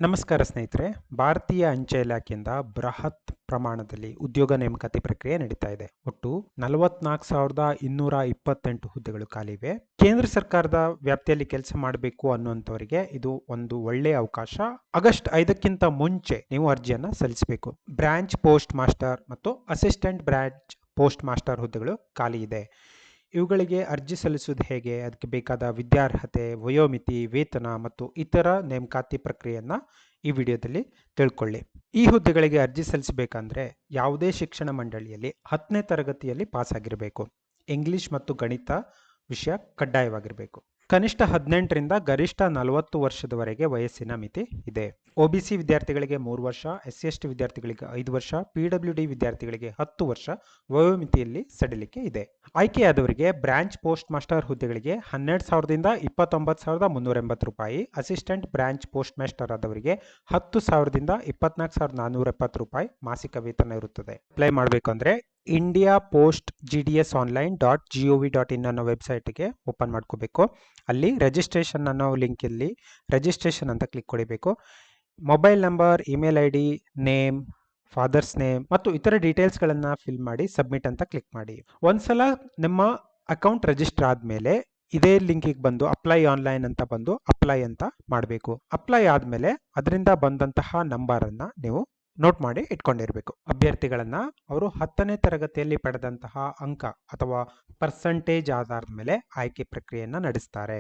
ನಮಸ್ಕಾರ ಸ್ನೇಹಿತರೆ. ಭಾರತೀಯ ಅಂಚೆ ಇಲಾಖೆಯಿಂದ ಬೃಹತ್ ಪ್ರಮಾಣದಲ್ಲಿ ಉದ್ಯೋಗ ನೇಮಕಾತಿ ಪ್ರಕ್ರಿಯೆ ನಡೀತಾ ಇದೆ. ಒಟ್ಟು 44,228 ಹುದ್ದೆಗಳು ಖಾಲಿ ಇವೆ. ಕೇಂದ್ರ ಸರ್ಕಾರದ ವ್ಯಾಪ್ತಿಯಲ್ಲಿ ಕೆಲಸ ಮಾಡಬೇಕು ಅನ್ನುವಂಥವರಿಗೆ ಇದು ಒಂದು ಒಳ್ಳೆಯ ಅವಕಾಶ. ಆಗಸ್ಟ್ 5ಕ್ಕಿಂತ ಮುಂಚೆ ನೀವು ಅರ್ಜಿಯನ್ನು ಸಲ್ಲಿಸಬೇಕು. ಬ್ರಾಂಚ್ ಪೋಸ್ಟ್ ಮಾಸ್ಟರ್ ಮತ್ತು ಅಸಿಸ್ಟೆಂಟ್ ಬ್ರಾಂಚ್ ಪೋಸ್ಟ್ ಮಾಸ್ಟರ್ ಹುದ್ದೆಗಳು ಖಾಲಿ ಇದೆ. ಇವುಗಳಿಗೆ ಅರ್ಜಿ ಸಲ್ಲಿಸುವುದು ಹೇಗೆ, ಅದಕ್ಕೆ ಬೇಕಾದ ವಿದ್ಯಾರ್ಹತೆ, ವಯೋಮಿತಿ, ವೇತನ ಮತ್ತು ಇತರ ನೇಮಕಾತಿ ಪ್ರಕ್ರಿಯೆಯನ್ನು ಈ ವಿಡಿಯೋದಲ್ಲಿ ತಿಳ್ಕೊಳ್ಳಿ. ಈ ಹುದ್ದೆಗಳಿಗೆ ಅರ್ಜಿ ಸಲ್ಲಿಸಬೇಕಂದ್ರೆ ಯಾವುದೇ ಶಿಕ್ಷಣ ಮಂಡಳಿಯಲ್ಲಿ 10ನೇ ತರಗತಿಯಲ್ಲಿ ಪಾಸ್ ಆಗಿರಬೇಕು. ಇಂಗ್ಲಿಷ್ ಮತ್ತು ಗಣಿತ ವಿಷಯ ಕಡ್ಡಾಯವಾಗಿರಬೇಕು. ಕನಿಷ್ಠ 18ರಿಂದ ಗರಿಷ್ಠ 40 ವರ್ಷದವರೆಗೆ ವಯಸ್ಸಿನ ಮಿತಿ ಇದೆ. OBC ವಿದ್ಯಾರ್ಥಿಗಳಿಗೆ 3 ವರ್ಷ, SC/ST ವಿದ್ಯಾರ್ಥಿಗಳಿಗೆ 5 ವರ್ಷ, PWD ವಿದ್ಯಾರ್ಥಿಗಳಿಗೆ 10 ವರ್ಷ ವಯೋಮಿತಿಯಲ್ಲಿ ಸಡಿಲಿಕೆ ಇದೆ. ಆಯ್ಕೆಯಾದವರಿಗೆ ಬ್ರಾಂಚ್ ಪೋಸ್ಟ್ ಮಾಸ್ಟರ್ ಹುದ್ದೆಗಳಿಗೆ 12,000ದಿಂದ 29,380 ರೂಪಾಯಿ, ಅಸಿಸ್ಟೆಂಟ್ ಬ್ರಾಂಚ್ ಪೋಸ್ಟ್ ಮಾಸ್ಟರ್ ಆದವರಿಗೆ 10,000ದಿಂದ 24,470 ರೂಪಾಯಿ ಮಾಸಿಕ ವೇತನ ಇರುತ್ತದೆ. ಅಪ್ಲೈ ಮಾಡಬೇಕು ಅಂದರೆ indiapost.gdsonline.gov.in ಅನ್ನೋ ವೆಬ್ಸೈಟ್ಗೆ ಓಪನ್ ಮಾಡ್ಕೋಬೇಕು. ಅಲ್ಲಿ ರಿಜಿಸ್ಟ್ರೇಷನ್ ಅನ್ನೋ ಲಿಂಕಲ್ಲಿ ರಿಜಿಸ್ಟ್ರೇಷನ್ ಅಂತ ಕ್ಲಿಕ್ ಕೊಡಬೇಕು. Mobile number, email ID, name, father's name ಮತ್ತು ಇತರ ಡೀಟೇಲ್ಸ್ಗಳನ್ನು ಫಿಲ್ ಮಾಡಿ ಸಬ್ಮಿಟ್ ಅಂತ ಕ್ಲಿಕ್ ಮಾಡಿ. ಒಂದ್ಸಲ ನಿಮ್ಮ ಅಕೌಂಟ್ ರಿಜಿಸ್ಟರ್ ಆದಮೇಲೆ ಇದೇ ಲಿಂಕಿಗೆ ಬಂದು ಅಪ್ಲೈ ಆನ್ಲೈನ್ ಅಂತ ಬಂದು ಅಪ್ಲೈ ಅಂತ ಮಾಡಬೇಕು. ಅಪ್ಲೈ ಆದಮೇಲೆ ಅದರಿಂದ ಬಂದಂತಹ ನಂಬರನ್ನು ನೀವು ನೋಟ್ ಮಾಡಿ ಇಟ್ಕೊಂಡಿರಬೇಕು. ಅಭ್ಯರ್ಥಿಗಳನ್ನ ಅವರು 10ನೇ ತರಗತಿಯಲ್ಲಿ ಪಡೆದಂತಹ ಅಂಕ ಅಥವಾ ಪರ್ಸೆಂಟೇಜ್ ಆಧಾರದ ಮೇಲೆ ಆಯ್ಕೆ ಪ್ರಕ್ರಿಯೆಯನ್ನು ನಡೆಸ್ತಾರೆ.